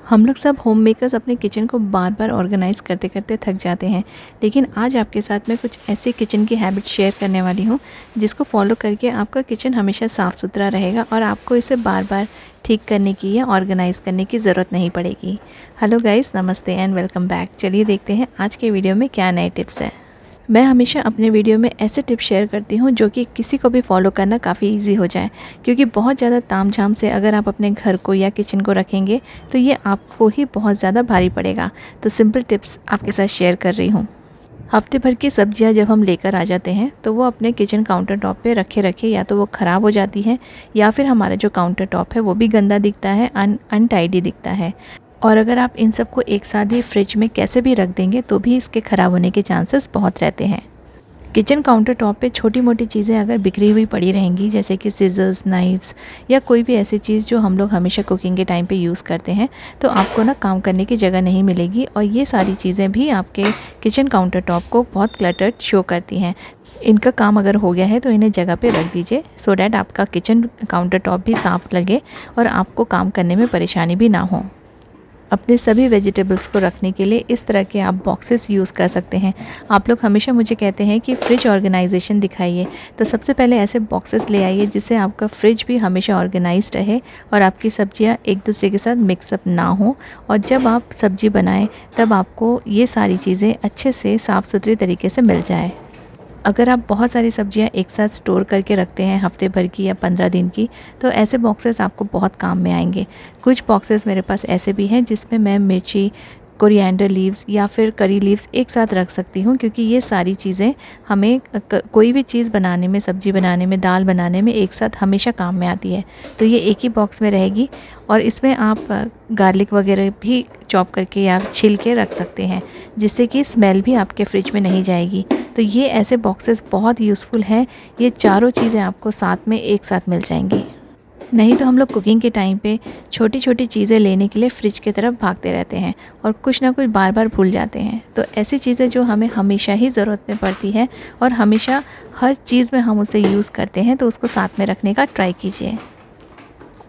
हम लोग सब होम मेकर्स अपने किचन को बार बार ऑर्गेनाइज़ करते करते थक जाते हैं, लेकिन आज आपके साथ मैं कुछ ऐसी किचन की हैबिट शेयर करने वाली हूँ जिसको फॉलो करके आपका किचन हमेशा साफ़ सुथरा रहेगा और आपको इसे बार बार ठीक करने की या ऑर्गेनाइज़ करने की ज़रूरत नहीं पड़ेगी। हेलो गाइस, नमस्ते एंड वेलकम बैक। चलिए देखते हैं आज के वीडियो में क्या नए टिप्स हैं। मैं हमेशा अपने वीडियो में ऐसे टिप्स शेयर करती हूँ जो कि किसी को भी फॉलो करना काफ़ी इजी हो जाए, क्योंकि बहुत ज़्यादा तामझाम से अगर आप अपने घर को या किचन को रखेंगे तो ये आपको ही बहुत ज़्यादा भारी पड़ेगा। तो सिंपल टिप्स आपके साथ शेयर कर रही हूँ। हफ्ते भर की सब्जियां जब हम लेकर आ जाते हैं तो वो अपने किचन काउंटर टॉप पे रखे रखे या तो वो ख़राब हो जाती है या फिर हमारा जो काउंटर टॉप है वो भी गंदा दिखता है, अनटाइडी दिखता है। और अगर आप इन सबको एक साथ ही फ्रिज में कैसे भी रख देंगे तो भी इसके ख़राब होने के चांसेस बहुत रहते हैं। किचन काउंटर टॉप पे छोटी मोटी चीज़ें अगर बिखरी हुई पड़ी रहेंगी, जैसे कि सिजर्स, नाइफ्स या कोई भी ऐसी चीज़ जो हम लोग हमेशा कुकिंग के टाइम पे यूज़ करते हैं, तो आपको ना काम करने की जगह नहीं मिलेगी और ये सारी चीज़ें भी आपके किचन काउंटर टॉप को बहुत क्लटर्ड शो करती हैं। इनका काम अगर हो गया है तो इन्हें जगह पे रख दीजिए, सो डैट आपका किचन काउंटर टॉप भी साफ़ लगे और आपको काम करने में परेशानी भी ना हो। अपने सभी वेजिटेबल्स को रखने के लिए इस तरह के आप बॉक्सेस यूज़ कर सकते हैं। आप लोग हमेशा मुझे कहते हैं कि फ्रिज ऑर्गेनाइजेशन दिखाइए, तो सबसे पहले ऐसे बॉक्सेस ले आइए जिससे आपका फ्रिज भी हमेशा ऑर्गेनाइज्ड रहे और आपकी सब्जियां एक दूसरे के साथ मिक्सअप ना हो। और जब आप सब्जी बनाएं तब आपको ये सारी चीज़ें अच्छे से साफ़ सुथरे तरीके से मिल जाए। अगर आप बहुत सारी सब्जियां एक साथ स्टोर करके रखते हैं हफ्ते भर की या 15 दिन की, तो ऐसे बॉक्सेस आपको बहुत काम में आएंगे। कुछ बॉक्सेस मेरे पास ऐसे भी हैं जिसमें मैं मिर्ची, कोरिएंडर लीव्स या फिर करी लीव्स एक साथ रख सकती हूँ, क्योंकि ये सारी चीज़ें हमें कोई भी चीज़ बनाने में, सब्ज़ी बनाने में, दाल बनाने में एक साथ हमेशा काम में आती है। तो ये एक ही बॉक्स में रहेगी और इसमें आप गार्लिक वगैरह भी चॉप करके या छिल के रख सकते हैं, जिससे कि स्मेल भी आपके फ्रिज में नहीं जाएगी। तो ये ऐसे बॉक्सेस बहुत यूज़फुल हैं। ये चारों चीज़ें आपको साथ में एक साथ मिल जाएंगी। नहीं तो हम लोग कुकिंग के टाइम पे छोटी छोटी चीज़ें लेने के लिए फ़्रिज की तरफ भागते रहते हैं और कुछ ना कुछ बार बार भूल जाते हैं। तो ऐसी चीज़ें जो हमें हमेशा ही ज़रूरत में पड़ती है और हमेशा हर चीज़ में हम उसे यूज़ करते हैं, तो उसको साथ में रखने का ट्राई कीजिए।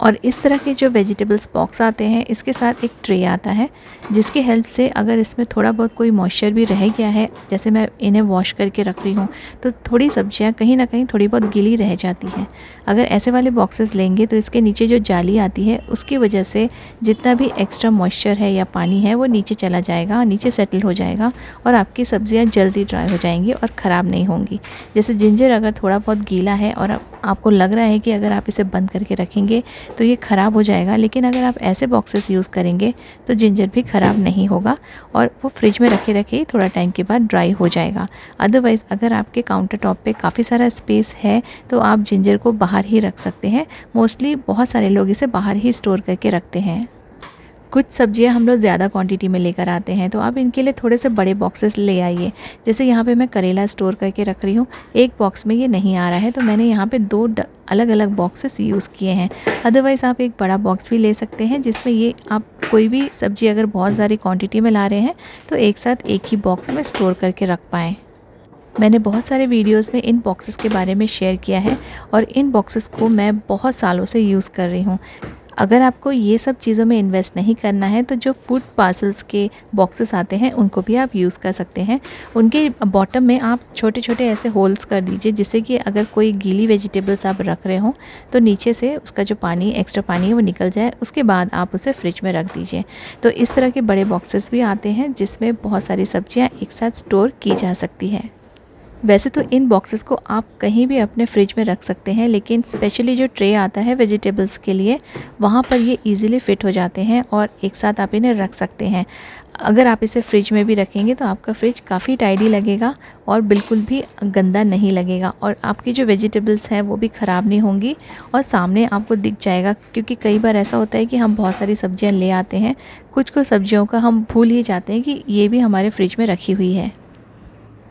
और इस तरह के जो वेजिटेबल्स बॉक्स आते हैं, इसके साथ एक ट्रे आता है जिसकी हेल्प से अगर इसमें थोड़ा बहुत कोई मॉइस्चर भी रह गया है, जैसे मैं इन्हें वॉश करके रख रही हूँ, तो थोड़ी सब्जियाँ कहीं ना कहीं थोड़ी बहुत गीली रह जाती हैं। अगर ऐसे वाले बॉक्सेस लेंगे तो इसके नीचे जो जाली आती है उसकी वजह से जितना भी एक्स्ट्रा मॉइस्चर है या पानी है वो नीचे चला जाएगा, नीचे सेटल हो जाएगा और आपकी सब्जियाँ जल्दी ड्राई हो जाएंगी और ख़राब नहीं होंगी। जैसे जिंजर अगर थोड़ा बहुत गीला है और आपको लग रहा है कि अगर आप इसे बंद करके रखेंगे तो ये ख़राब हो जाएगा, लेकिन अगर आप ऐसे बॉक्सेस यूज़ करेंगे तो जिंजर भी ख़राब नहीं होगा और वो फ्रिज में रखे रखे ही थोड़ा टाइम के बाद ड्राई हो जाएगा। अदरवाइज़ अगर आपके काउंटर टॉप पे काफ़ी सारा स्पेस है तो आप जिंजर को बाहर ही रख सकते हैं। मोस्टली बहुत सारे लोग इसे बाहर ही स्टोर करके रखते हैं। कुछ सब्जियां हम लोग ज़्यादा क्वांटिटी में लेकर आते हैं, तो आप इनके लिए थोड़े से बड़े बॉक्सेस ले आइए। जैसे यहाँ पे मैं करेला स्टोर करके रख रही हूँ, एक बॉक्स में ये नहीं आ रहा है तो मैंने यहाँ पे दो अलग अलग बॉक्सेस यूज़ किए हैं। अदरवाइज़ आप एक बड़ा बॉक्स भी ले सकते हैं जिसमें ये आप कोई भी सब्ज़ी अगर बहुत सारी क्वान्टिटी में ला रहे हैं तो एक साथ एक ही बॉक्स में स्टोर करके रख पाएँ। मैंने बहुत सारे वीडियोस में इन बॉक्सेस के बारे में शेयर किया है और इन बॉक्सेस को मैं बहुत सालों से यूज़ कर रही हूँ। अगर आपको ये सब चीज़ों में इन्वेस्ट नहीं करना है तो जो फूड पार्सल्स के बॉक्सेस आते हैं उनको भी आप यूज़ कर सकते हैं। उनके बॉटम में आप छोटे छोटे ऐसे होल्स कर दीजिए जिससे कि अगर कोई गीली वेजिटेबल्स आप रख रहे हों तो नीचे से उसका जो पानी, एक्स्ट्रा पानी है वो निकल जाए। उसके बाद आप उसे फ्रिज में रख दीजिए। तो इस तरह के बड़े बॉक्सेस भी आते हैं जिसमें बहुत सारी सब्जियाँ एक साथ स्टोर की जा सकती है। वैसे तो इन बॉक्सेस को आप कहीं भी अपने फ्रिज में रख सकते हैं, लेकिन स्पेशली जो ट्रे आता है वेजिटेबल्स के लिए, वहाँ पर ये इजीली फिट हो जाते हैं और एक साथ आप इन्हें रख सकते हैं। अगर आप इसे फ्रिज में भी रखेंगे तो आपका फ्रिज काफ़ी टाइडी लगेगा और बिल्कुल भी गंदा नहीं लगेगा और आपकी जो वेजिटेबल्स हैं वो भी ख़राब नहीं होंगी और सामने आपको दिख जाएगा। क्योंकि कई बार ऐसा होता है कि हम बहुत सारी सब्जियां ले आते हैं, कुछ सब्जियों का हम भूल ही जाते हैं कि ये भी हमारे फ्रिज में रखी हुई है।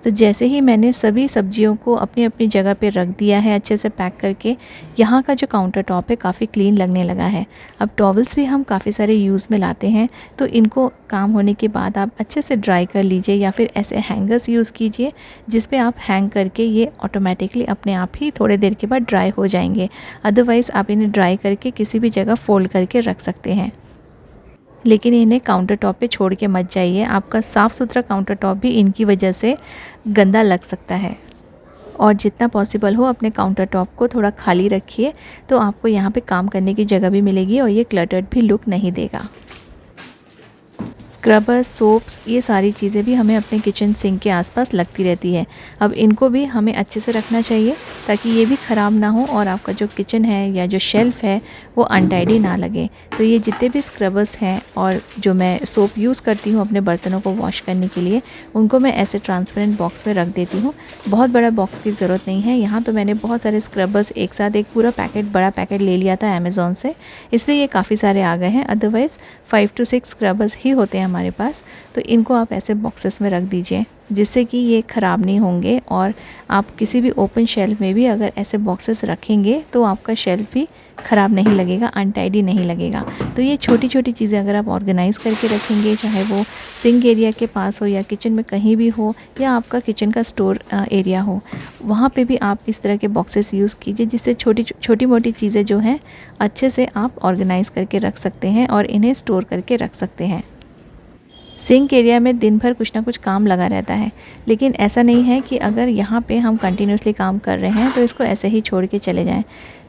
तो जैसे ही मैंने सभी सब्जियों को अपनी अपनी जगह पे रख दिया है अच्छे से पैक करके, यहाँ का जो काउंटर टॉप है काफ़ी क्लीन लगने लगा है। अब टॉवल्स भी हम काफ़ी सारे यूज़ में लाते हैं, तो इनको काम होने के बाद आप अच्छे से ड्राई कर लीजिए या फिर ऐसे हैंगर्स यूज़ कीजिए जिस पे आप हैंग करके ये ऑटोमेटिकली अपने आप ही थोड़े देर के बाद ड्राई हो जाएंगे। अदरवाइज़ आप इन्हें ड्राई करके किसी भी जगह फ़ोल्ड करके रख सकते हैं। लेकिन इन्हें काउंटर टॉप पे छोड़ के मत जाइए, आपका साफ़ सुथरा काउंटर टॉप भी इनकी वजह से गंदा लग सकता है। और जितना पॉसिबल हो अपने काउंटर टॉप को थोड़ा खाली रखिए, तो आपको यहाँ पे काम करने की जगह भी मिलेगी और ये क्लटर्ड भी लुक नहीं देगा। स्क्रबर्स, सोप्स, ये सारी चीज़ें भी हमें अपने किचन सिंक के आसपास लगती रहती है। अब इनको भी हमें अच्छे से रखना चाहिए ताकि ये भी ख़राब ना हो और आपका जो किचन है या जो शेल्फ़ है वो अनटाइडी ना लगे। तो ये जितने भी स्क्रबर्स हैं और जो मैं सोप यूज़ करती हूँ अपने बर्तनों को वॉश करने के लिए, उनको मैं ऐसे ट्रांसपेरेंट बॉक्स में रख देती हूँ। बहुत बड़ा बॉक्स की ज़रूरत नहीं है। यहाँ तो मैंने बहुत सारे स्क्रबर्स एक साथ एक पूरा पैकेट, बड़ा पैकेट ले लिया था अमेज़ॉन से, इसलिए ये काफ़ी सारे आ गए हैं। अदरवाइज़ 5 to 6 स्क्रबर्स ही होते हैं हमारे पास। तो इनको आप ऐसे बॉक्सेस में रख दीजिए जिससे कि ये ख़राब नहीं होंगे, और आप किसी भी ओपन शेल्फ में भी अगर ऐसे बॉक्सेस रखेंगे तो आपका शेल्फ भी ख़राब नहीं लगेगा, अनटाइडी नहीं लगेगा। तो ये छोटी छोटी चीज़ें अगर आप ऑर्गेनाइज़ करके रखेंगे, चाहे वो सिंक एरिया के पास हो या किचन में कहीं भी हो या आपका किचन का स्टोर एरिया हो, वहाँ पे भी आप इस तरह के बॉक्सेस यूज़ कीजिए जिससे छोटी मोटी चीज़ें जो हैं अच्छे से आप ऑर्गेनाइज़ करके रख सकते हैं और इन्हें स्टोर करके रख सकते हैं। सिंक एरिया में दिन भर कुछ ना कुछ काम लगा रहता है, लेकिन ऐसा नहीं है कि अगर यहाँ पे हम कंटिन्यूसली काम कर रहे हैं तो इसको ऐसे ही छोड़ के चले जाएं।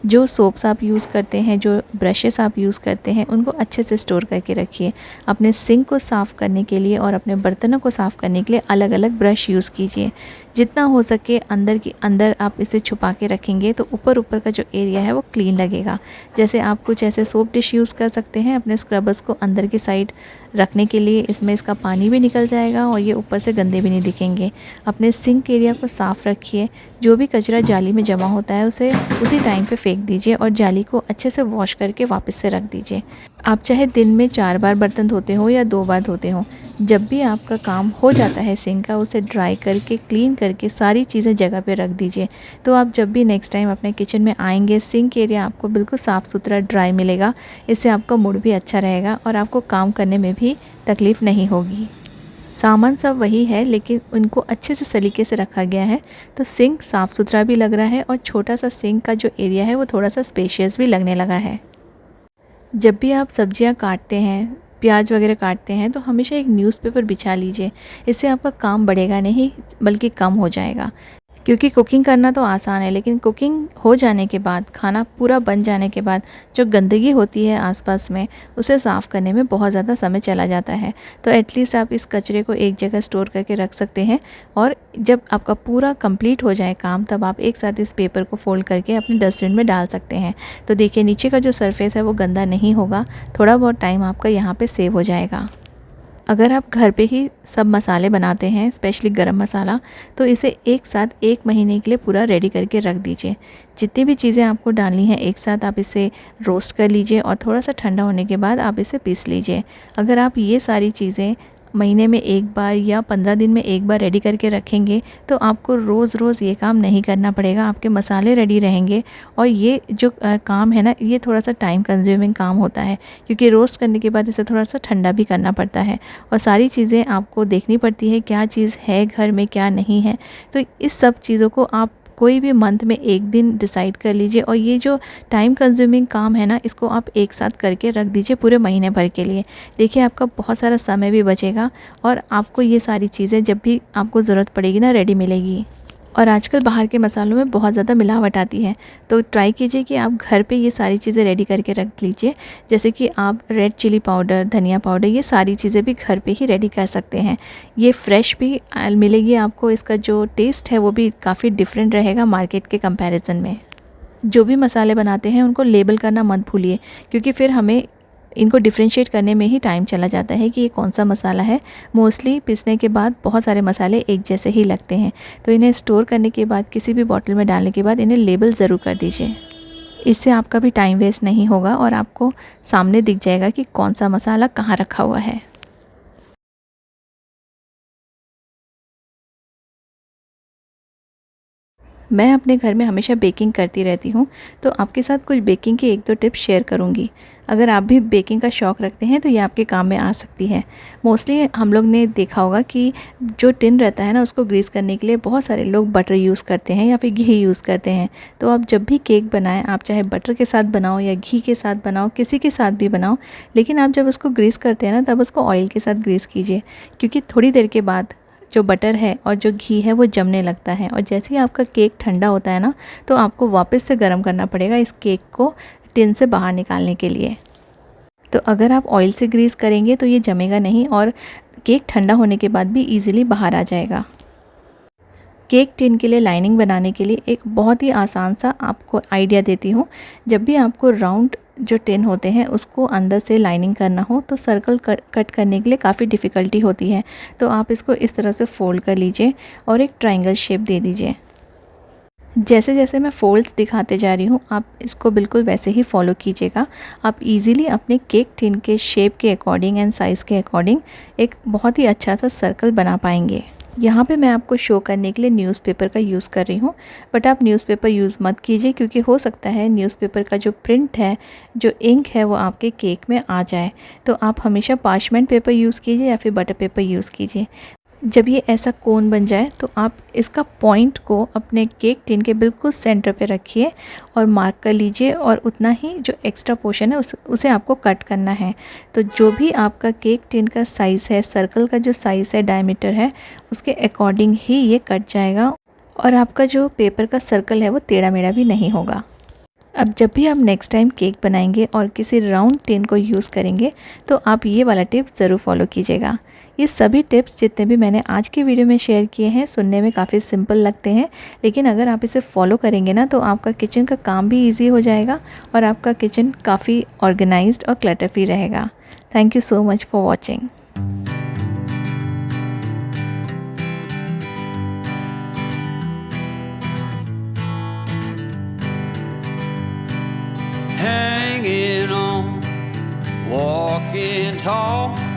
जो सोप्स आप यूज़ करते हैं, जो ब्रशेस आप यूज़ करते हैं, उनको अच्छे से स्टोर करके रखिए। अपने सिंक को साफ़ करने के लिए और अपने बर्तनों को साफ़ करने के लिए अलग अलग ब्रश यूज़ कीजिए। जितना हो सके अंदर आप इसे छुपा के रखेंगे तो ऊपर का जो एरिया है वो क्लीन लगेगा। जैसे आप कुछ ऐसे सोप डिश यूज़ कर सकते हैं अपने स्क्रबर्स को अंदर की साइड रखने के लिए, इसमें इसका पानी भी निकल जाएगा और ये ऊपर से गंदे भी नहीं दिखेंगे। अपने सिंक एरिया को साफ़ रखिए। जो भी कचरा जाली में जमा होता है उसे उसी टाइम पे फेंक दीजिए और जाली को अच्छे से वॉश करके वापस से रख दीजिए। आप चाहे दिन में 4 बार बर्तन धोते हो या 2 बार धोते हो, जब भी आपका काम हो जाता है सिंक का, उसे ड्राई करके क्लीन करके सारी चीज़ें जगह पे रख दीजिए। तो आप जब भी नेक्स्ट टाइम अपने किचन में आएंगे, सिंक एरिया आपको बिल्कुल साफ़ सुथरा ड्राई मिलेगा। इससे आपका मूड भी अच्छा रहेगा और आपको काम करने में भी तकलीफ़ नहीं होगी। सामान सब वही है लेकिन उनको अच्छे से सलीके से रखा गया है, तो सिंक साफ़ सुथरा भी लग रहा है और छोटा सा सिंक का जो एरिया है वो थोड़ा सा स्पेशियस भी लगने लगा है। जब भी आप सब्जियां काटते हैं, प्याज वगैरह काटते हैं, तो हमेशा एक न्यूज़पेपर बिछा लीजिए। इससे आपका काम बढ़ेगा नहीं बल्कि कम हो जाएगा। क्योंकि कुकिंग करना तो आसान है, लेकिन कुकिंग हो जाने के बाद, खाना पूरा बन जाने के बाद जो गंदगी होती है आसपास में, उसे साफ़ करने में बहुत ज़्यादा समय चला जाता है। तो एटलीस्ट आप इस कचरे को एक जगह स्टोर करके रख सकते हैं और जब आपका पूरा कंप्लीट हो जाए काम, तब आप एक साथ इस पेपर को फोल्ड करके अपने डस्टबिन में डाल सकते हैं। तो देखिए नीचे का जो सरफेस है वो गंदा नहीं होगा, थोड़ा बहुत टाइम आपका यहाँ पर सेव हो जाएगा। अगर आप घर पे ही सब मसाले बनाते हैं, स्पेशली गरम मसाला, तो इसे एक साथ 1 महीने के लिए पूरा रेडी करके रख दीजिए। जितनी भी चीज़ें आपको डालनी है एक साथ आप इसे रोस्ट कर लीजिए और थोड़ा सा ठंडा होने के बाद आप इसे पीस लीजिए। अगर आप ये सारी चीज़ें महीने में 1 बार या 15 दिन में 1 बार रेडी करके रखेंगे तो आपको रोज़ रोज़ ये काम नहीं करना पड़ेगा। आपके मसाले रेडी रहेंगे और ये जो काम है ना, ये थोड़ा सा टाइम कंज्यूमिंग काम होता है क्योंकि रोस्ट करने के बाद इसे थोड़ा सा ठंडा भी करना पड़ता है और सारी चीज़ें आपको देखनी पड़ती है, क्या चीज़ है घर में क्या नहीं है। तो इस सब चीज़ों को आप कोई भी मंथ में 1 दिन डिसाइड कर लीजिए और ये जो टाइम कंज्यूमिंग काम है ना, इसको आप एक साथ करके रख दीजिए पूरे महीने भर के लिए। देखिए आपका बहुत सारा समय भी बचेगा और आपको ये सारी चीज़ें जब भी आपको ज़रूरत पड़ेगी ना, रेडी मिलेगी। और आजकल बाहर के मसालों में बहुत ज़्यादा मिलावट आती है, तो ट्राई कीजिए कि आप घर पे ये सारी चीज़ें रेडी करके रख लीजिए। जैसे कि आप रेड चिली पाउडर, धनिया पाउडर, ये सारी चीज़ें भी घर पे ही रेडी कर सकते हैं। ये फ्रेश भी मिलेगी आपको, इसका जो टेस्ट है वो भी काफ़ी डिफरेंट रहेगा मार्केट के कंपैरिजन में। जो भी मसाले बनाते हैं उनको लेबल करना मत भूलिए, क्योंकि फिर हमें इनको डिफ्रेंशिएट करने में ही टाइम चला जाता है कि ये कौन सा मसाला है। मोस्टली पीसने के बाद बहुत सारे मसाले एक जैसे ही लगते हैं, तो इन्हें स्टोर करने के बाद किसी भी बॉटल में डालने के बाद इन्हें लेबल ज़रूर कर दीजिए। इससे आपका भी टाइम वेस्ट नहीं होगा और आपको सामने दिख जाएगा कि कौन सा मसाला कहाँ रखा हुआ है। मैं अपने घर में हमेशा बेकिंग करती रहती हूँ, तो आपके साथ कुछ बेकिंग के 1-2 टिप्स शेयर करूँगी। अगर आप भी बेकिंग का शौक़ रखते हैं तो ये आपके काम में आ सकती है। मोस्टली हम लोग ने देखा होगा कि जो टिन रहता है ना, उसको ग्रीस करने के लिए बहुत सारे लोग बटर यूज़ करते हैं या फिर घी यूज़ करते हैं। तो आप जब भी केक बनाएं, आप चाहे बटर के साथ बनाओ या घी के साथ बनाओ, किसी के साथ भी बनाओ, लेकिन आप जब उसको ग्रीस करते हैं ना, तब उसको ऑयल के साथ ग्रीस कीजिए, क्योंकि थोड़ी देर के बाद जो बटर है और जो घी है वो जमने लगता है, और जैसे ही आपका केक ठंडा होता है ना, तो आपको वापस से गर्म करना पड़ेगा इस केक को टिन से बाहर निकालने के लिए। तो अगर आप ऑयल से ग्रीस करेंगे तो ये जमेगा नहीं और केक ठंडा होने के बाद भी इजीली बाहर आ जाएगा। केक टिन के लिए लाइनिंग बनाने के लिए एक बहुत ही आसान सा आपको आइडिया देती हूँ। जब भी आपको राउंड जो टिन होते हैं उसको अंदर से लाइनिंग करना हो तो सर्कल कट करने के लिए काफ़ी डिफ़िकल्टी होती है। तो आप इसको इस तरह से फ़ोल्ड कर लीजिए और एक ट्रायंगल शेप दे दीजिए। जैसे जैसे मैं फोल्ड्स दिखाते जा रही हूँ, आप इसको बिल्कुल वैसे ही फॉलो कीजिएगा। आप इजीली अपने केक टिन के शेप के अकॉर्डिंग एंड साइज़ के अकॉर्डिंग एक बहुत ही अच्छा सा सर्कल बना पाएंगे। यहाँ पे मैं आपको शो करने के लिए न्यूज़पेपर का यूज़ कर रही हूँ, बट आप न्यूज़पेपर यूज़ मत कीजिए, क्योंकि हो सकता है न्यूज़पेपर का जो प्रिंट है, जो इंक है, वो आपके केक में आ जाए। तो आप हमेशा पार्चमेंट पेपर यूज़ कीजिए या फिर बटर पेपर यूज़ कीजिए। जब ये ऐसा कोन बन जाए तो आप इसका पॉइंट को अपने केक टिन के बिल्कुल सेंटर पे रखिए और मार्क कर लीजिए, और उतना ही जो एक्स्ट्रा पोर्शन है उसे आपको कट करना है। तो जो भी आपका केक टिन का साइज़ है, सर्कल का जो साइज़ है, डायमीटर है, उसके अकॉर्डिंग ही ये कट जाएगा, और आपका जो पेपर का सर्कल है वो टेढ़ा मेढ़ा भी नहीं होगा। अब जब भी आप नेक्स्ट टाइम केक बनाएंगे और किसी राउंड टिन को यूज़ करेंगे तो आप ये वाला टिप ज़रूर फॉलो कीजिएगा। ये सभी टिप्स जितने भी मैंने आज की वीडियो में शेयर किए हैं, सुनने में काफ़ी सिंपल लगते हैं, लेकिन अगर आप इसे फॉलो करेंगे ना, तो आपका किचन का काम भी ईजी हो जाएगा और आपका किचन काफ़ी ऑर्गेनाइज्ड और क्लटर फ्री रहेगा। Thank you so much for watching. Hanging on, walking tall.